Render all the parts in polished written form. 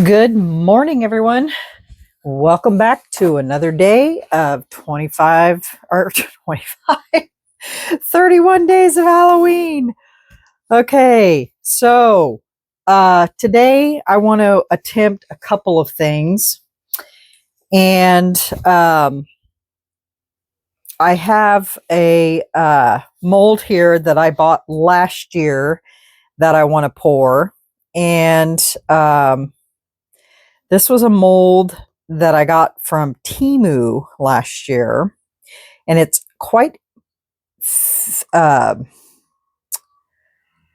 Good morning, everyone. Welcome back to another day of 31 days of Halloween. Okay, so today I want to attempt a couple of things. And I have a mold here that I bought last year that I want to pour. And this was a mold that I got from Temu last year, and it's quite,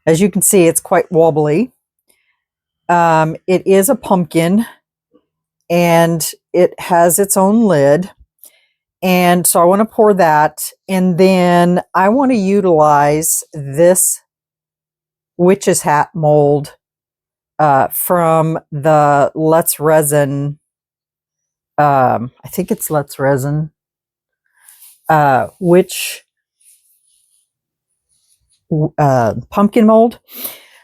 as you can see, it's quite wobbly. It is a pumpkin, and it has its own lid, and so I want to pour that, and then I want to utilize this witch's hat mold from the Let's Resin. I think it's Let's Resin, which pumpkin mold.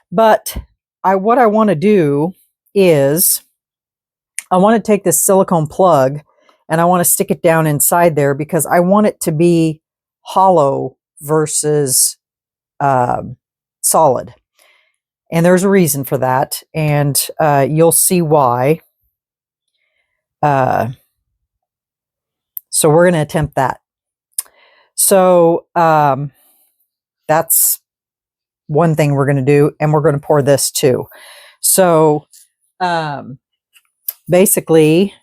But what I want to do is I want to take this silicone plug and I want to stick it down inside there because I want it to be hollow versus solid. And there's a reason for that, and you'll see why. So we're going to attempt that. So that's one thing we're going to do, and we're going to pour this too. So basically,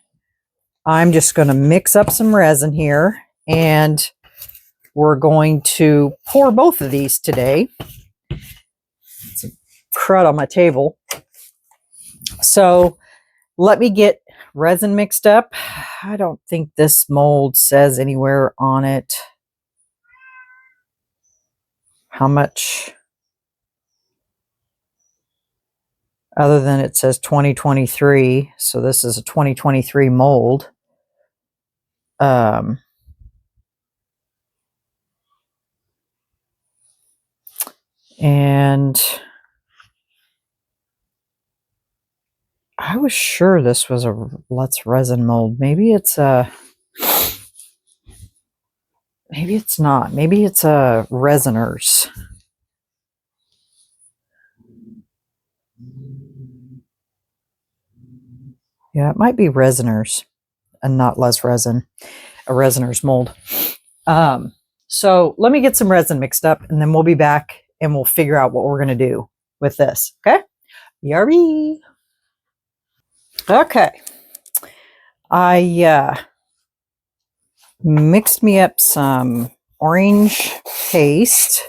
I'm just going to mix up some resin here, and we're going to pour both of these today. Some crud on my table. So let me get resin mixed up. I don't think this mold says anywhere on it how much, other than it says 2023. So this is a 2023 mold. And I was sure this was a Let's Resin mold. Maybe it's a, maybe it's not. Maybe it's a Resiners. Yeah, it might be Resiners and not Let's Resin, a Resiners mold. So let me get some resin mixed up, and then we'll be back and we'll figure out what we're going to do with this. Okay? Yarby. Okay. I mixed me up some orange paste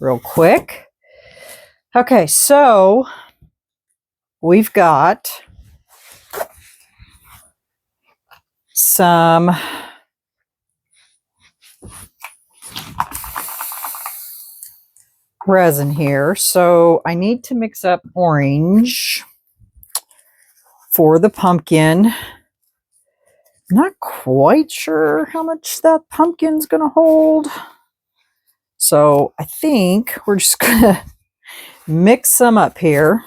real quick. Okay, so we've got some resin here. So I need to mix up orange for the pumpkin. Not quite sure how much that pumpkin's going to hold. So I think we're just going to mix some up here.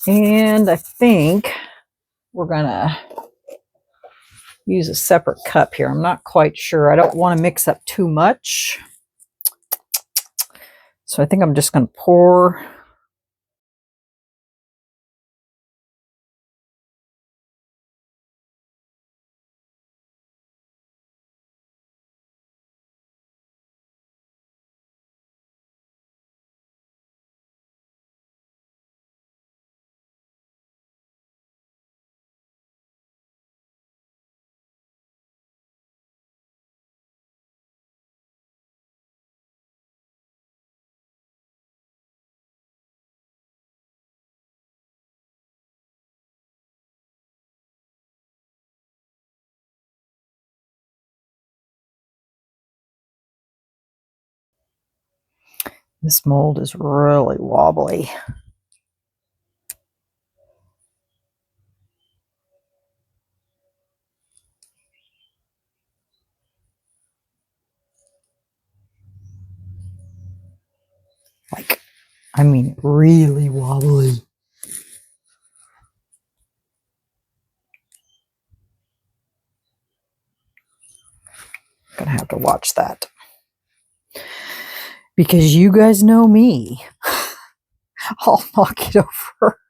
And I think we're going to use a separate cup here. I'm not quite sure. I don't want to mix up too much. So I think I'm just going to pour. This mold is really wobbly. Like I mean, really wobbly. Gonna have to watch that. Because you guys know me. I'll knock it over.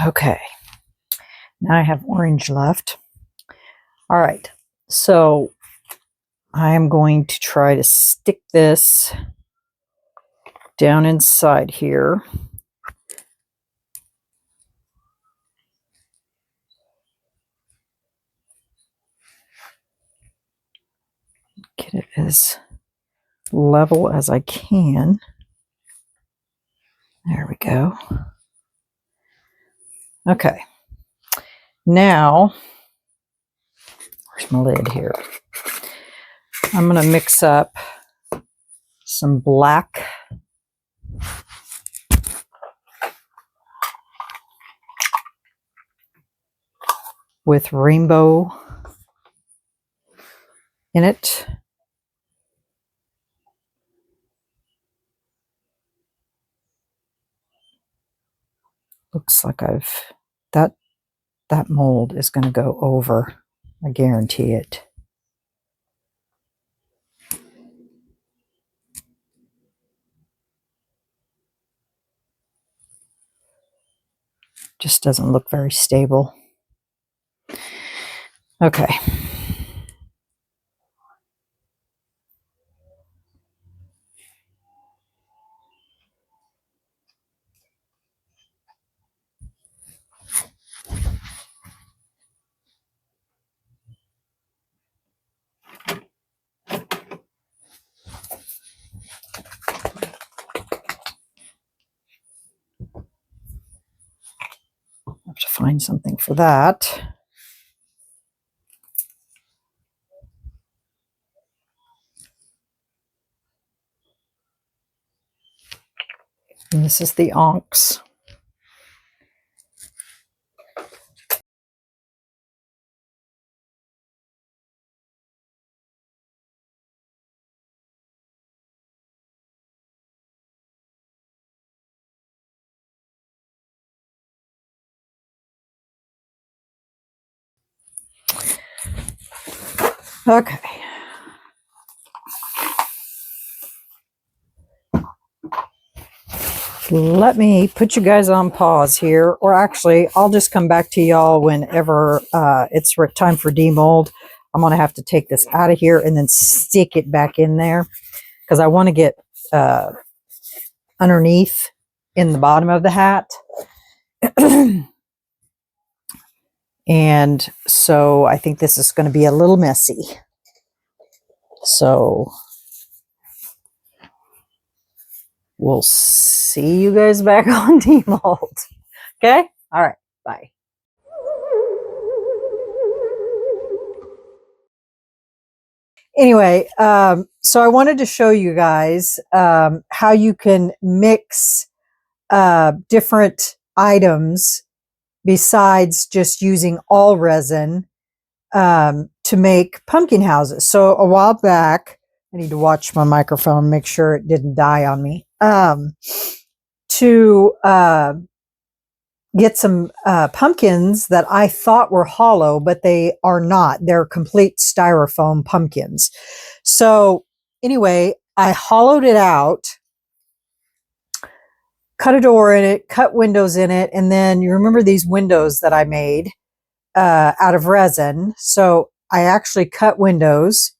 Okay. Now I have orange left. All right. So I am going to try to stick this down inside here. Get it as level as I can. There we go. Okay. Now, where's my lid here? I'm going to mix up some black with rainbow in it. Looks like that mold is going to go over. I guarantee it. Just doesn't look very stable. Okay. Have to find something for that. And this is the onks. Okay. Let me put you guys on pause here, or actually, I'll just come back to y'all whenever it's time for demold. I'm going to have to take this out of here and then stick it back in there because I want to get underneath in the bottom of the hat. And so I think this is going to be a little messy. So we'll see you guys back on demold. Okay? All right. Bye. Anyway, so I wanted to show you guys how you can mix different items besides just using all resin to make pumpkin houses. So a while back, I need to watch my microphone, make sure it didn't die on me, to get some pumpkins that I thought were hollow, but they are not. They're complete styrofoam pumpkins. So anyway, I hollowed it out, cut a door in it, cut windows in it, and then you remember these windows that I made out of resin. So I actually cut windows,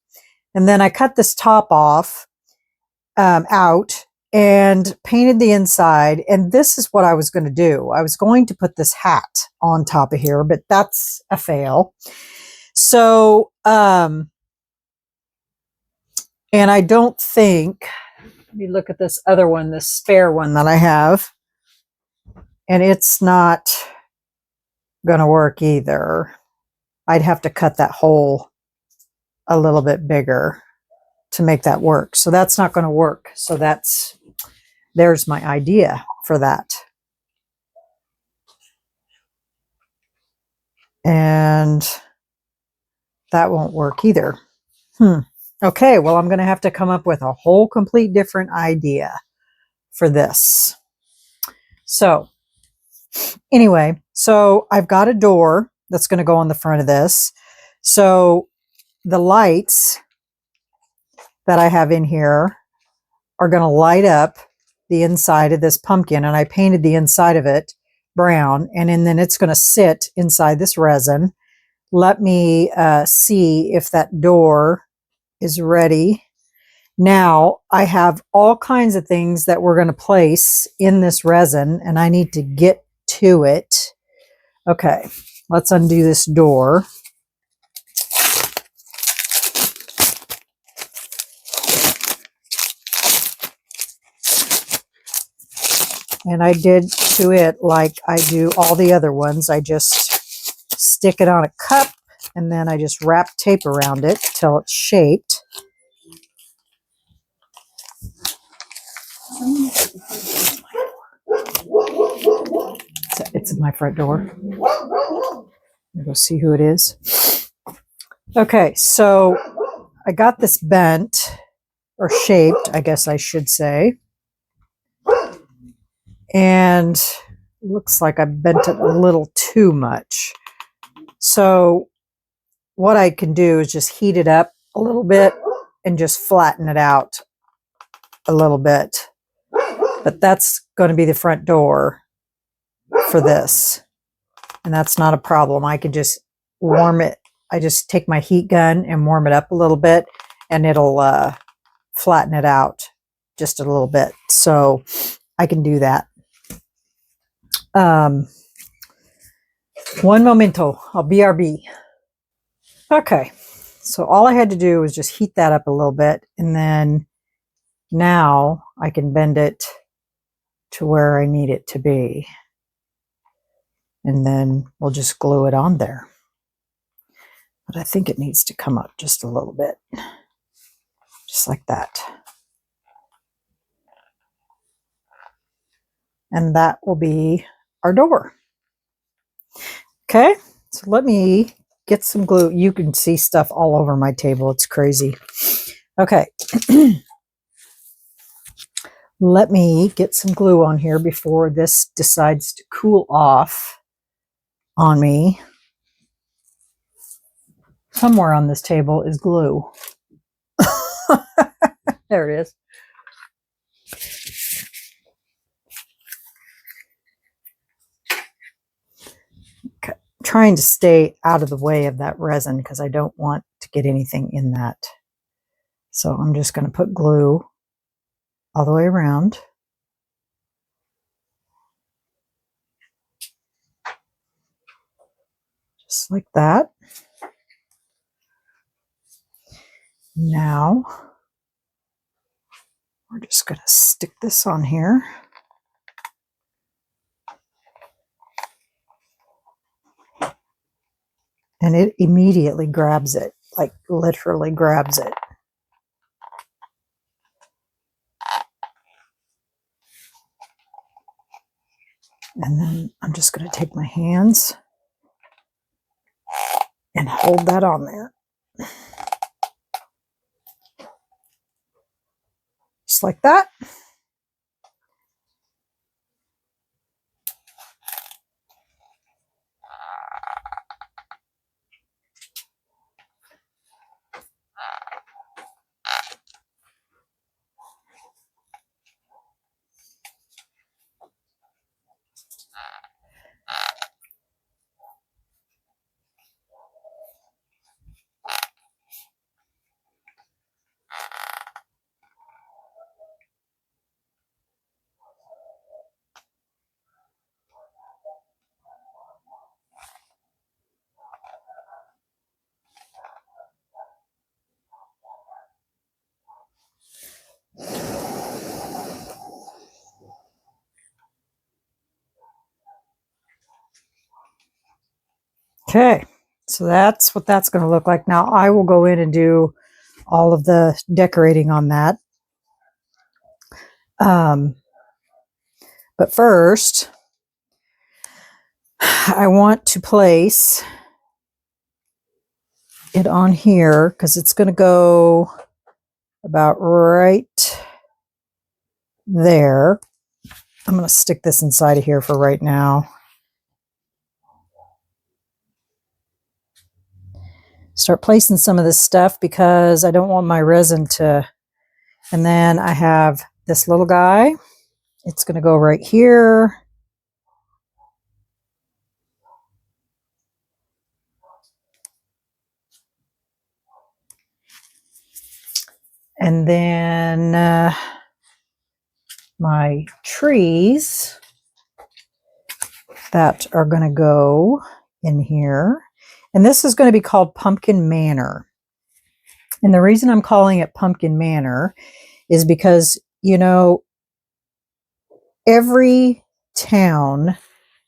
and then I cut this top off out and painted the inside. And this is what I was going to do. I was going to put this hat on top of here, but that's a fail. So, and I don't think, let me look at this other one, this spare one that I have, and it's not going to work either. I'd have to cut that hole a little bit bigger to make that work. So that's not going to work. So there's my idea for that. And that won't work either. Okay, well, I'm going to have to come up with a whole complete different idea for this. So anyway, so I've got a door that's going to go on the front of this. So the lights that I have in here are going to light up the inside of this pumpkin, and I painted the inside of it brown, and then it's going to sit inside this resin. Let me see if that door is ready. Now I have all kinds of things that we're going to place in this resin, and I need to get to it. Okay, let's undo this door. And I did to it like I do all the other ones. I just stick it on a cup, and then I just wrap tape around it till it's shaped. It's in my front door. Go see who it is. Okay, so I got this bent, or shaped, I guess I should say. And looks like I bent it a little too much. So what I can do is just heat it up a little bit and just flatten it out a little bit. But that's going to be the front door for this. And that's not a problem. I can just warm it. I just take my heat gun and warm it up a little bit, and it'll flatten it out just a little bit. So I can do that. One momento, I'll BRB. Okay, so all I had to do was just heat that up a little bit, and then now I can bend it to where I need it to be. And then we'll just glue it on there. But I think it needs to come up just a little bit, just like that. And that will be our door. Okay, so let me get some glue. You can see stuff all over my table. It's crazy. Okay. Let me get some glue on here before this decides to cool off on me. Somewhere on this table is glue. There it is. Okay. I'm trying to stay out of the way of that resin because I don't want to get anything in that. So I'm just going to put glue all the way around. Just like that. Now we're just going to stick this on here. And it immediately grabs it, like literally grabs it. And then I'm just going to take my hands and hold that on there. Just like that. Okay, so that's what that's going to look like. Now I will go in and do all of the decorating on that. But first, I want to place it on here because it's going to go about right there. I'm going to stick this inside of here for right now. Start placing some of this stuff because I don't want my resin to... And then I have this little guy. It's going to go right here. And then my trees that are going to go in here. And this is going to be called Pumpkin Manor. And the reason I'm calling it Pumpkin Manor is because, you know, every town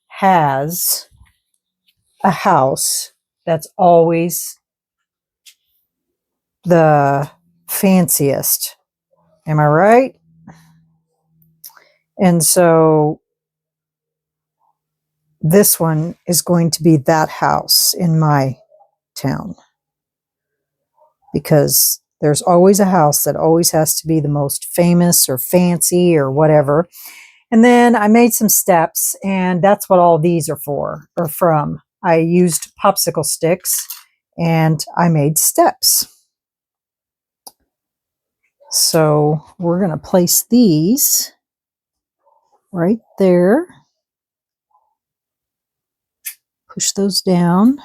has a house that's always the fanciest. Am I right? And so this one is going to be that house in my town, because there's always a house that always has to be the most famous or fancy or whatever. And then I made some steps, and that's what all these are for, or from. I used popsicle sticks and I made steps. So we're going to place these right there. Push those down.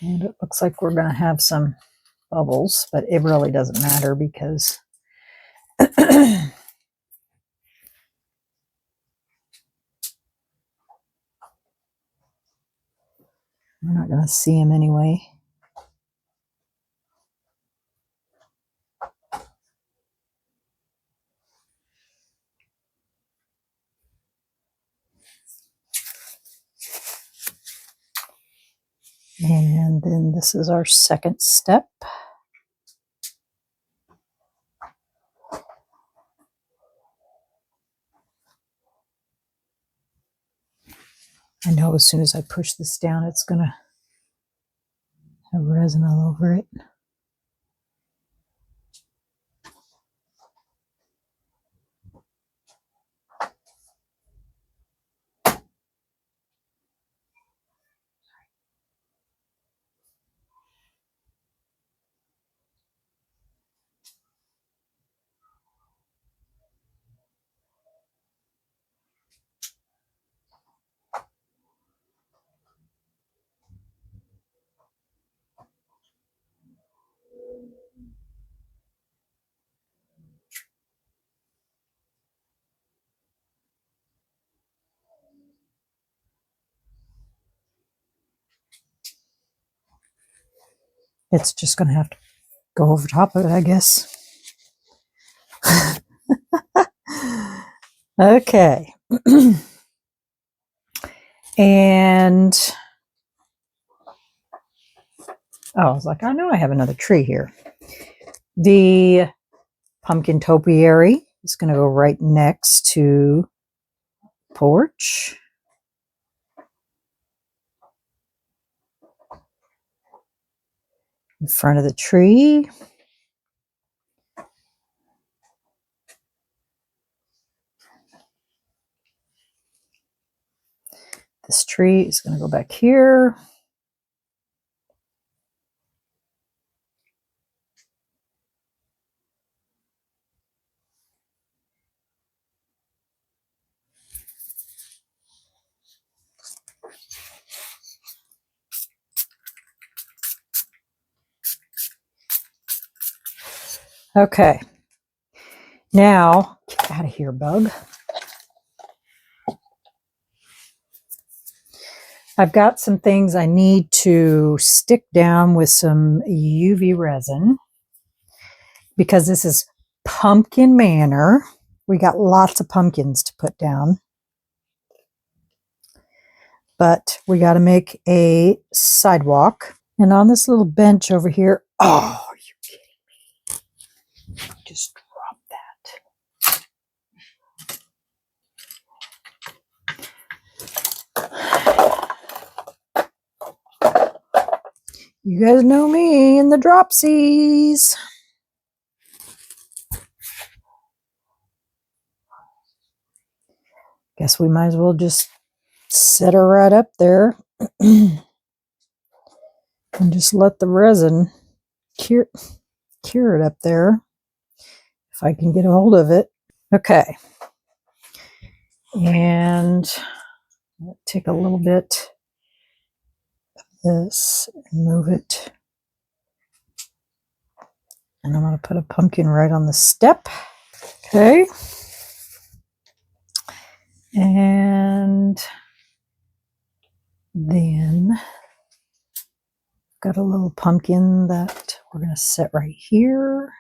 And it looks like we're going to have some bubbles, but it really doesn't matter because we're not going to see them anyway. And then this is our second step. I know as soon as I push this down, it's going to have resin all over it. It's just going to have to go over top of it, I guess. Okay. And I was like, I know I have another tree here. The pumpkin topiary is going to go right next to the porch. In front of the tree. This tree is going to go back here. Okay. Now, get out of here, bug. I've got some things I need to stick down with some UV resin because this is Pumpkin Manor. We got lots of pumpkins to put down. But we got to make a sidewalk. And on this little bench over here, oh, are you kidding me? Just drop that. You guys know me and the dropsies. Guess we might as well just set her right up there and just let the resin cure it up there if I can get a hold of it. Okay. And I'll take a little bit of this and move it. And I'm going to put a pumpkin right on the step. Okay. And then got a little pumpkin that we're going to set right here.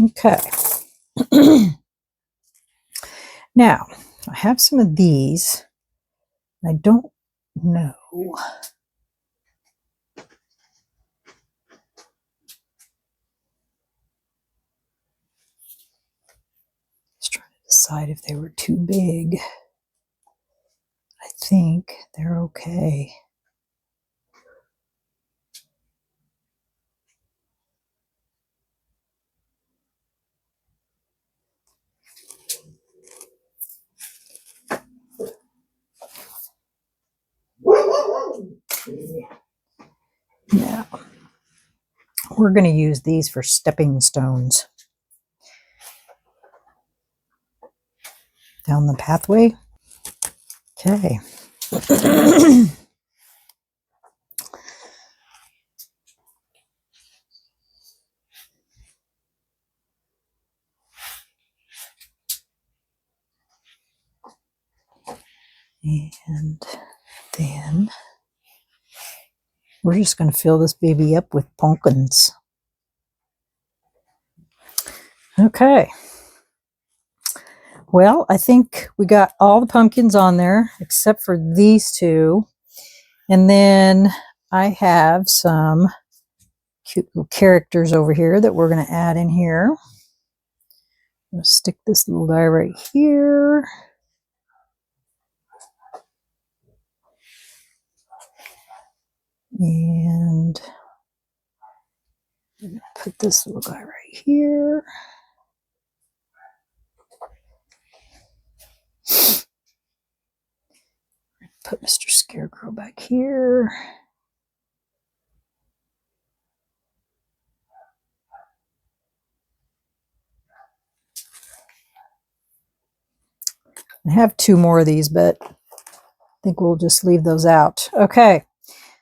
Okay. Now, I have some of these. I don't know. Just trying to decide if they were too big. I think they're okay. Now, we're going to use these for stepping stones down the pathway. Okay. And then we're just going to fill this baby up with pumpkins. Okay. Well, I think we got all the pumpkins on there except for these two. And then I have some cute little characters over here that we're going to add in here. I'm going to stick this little guy right here. And I'm going to put this little guy right here. Put Mr. Scarecrow back here. I have two more of these, but I think we'll just leave those out. Okay,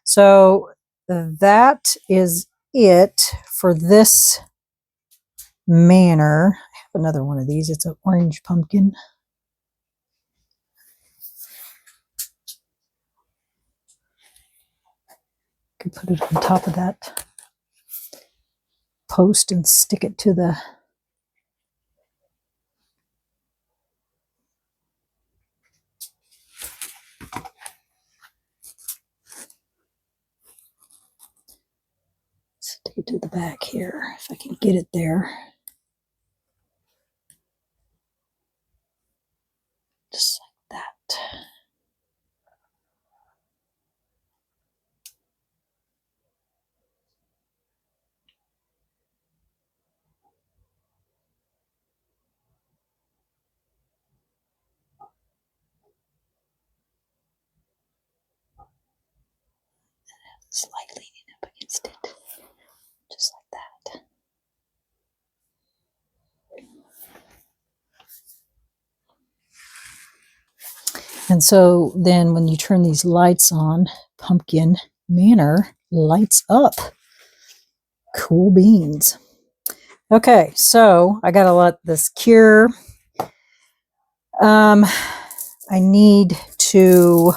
so that is it for this manor. I have another one of these. It's an orange pumpkin. Could put it on top of that post and stick it to the back here if I can get it there. Just like that. Slightly leaning up against it, just And so then when you turn these lights on, Pumpkin Manor lights up. Cool beans. Okay, so I gotta let this cure. I need to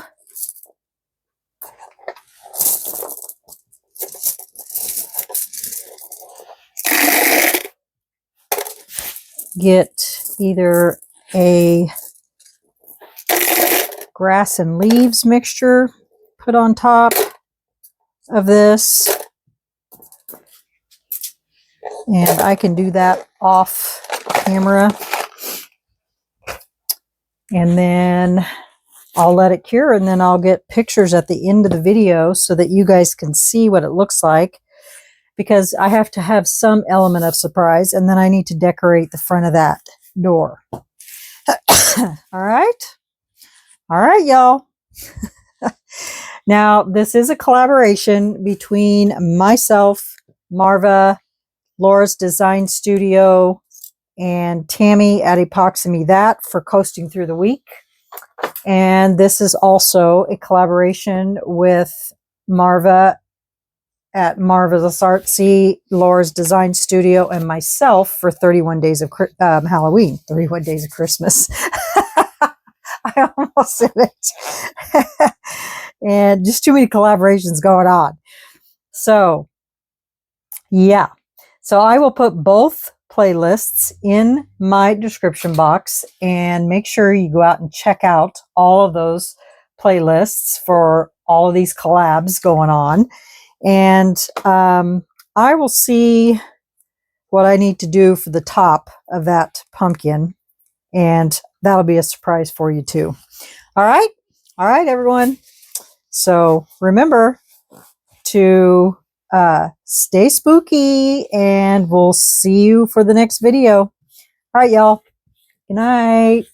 get either a grass and leaves mixture put on top of this, and I can do that off camera, and then I'll let it cure, and then I'll get pictures at the end of the video so that you guys can see what it looks like, because I have to have some element of surprise, and then I need to decorate the front of that door. All right. All right, y'all. Now, this is a collaboration between myself, Marva, Laura's Design Studio, and Tammy at Epoxy Me That for Coasting Through the Week. And this is also a collaboration with Marva at Marvelous Artsy, Laura's Design Studio, and myself for 31 Days of Halloween, 31 Days of Christmas. I almost said it. And just too many collaborations going on. So, yeah. So I will put both playlists in my description box, and make sure you go out and check out all of those playlists for all of these collabs going on. And I will see what I need to do for the top of that pumpkin, and that'll be a surprise for you too. All right. All right, everyone. So remember to stay spooky, and we'll see you for the next video. All right, y'all. Good night.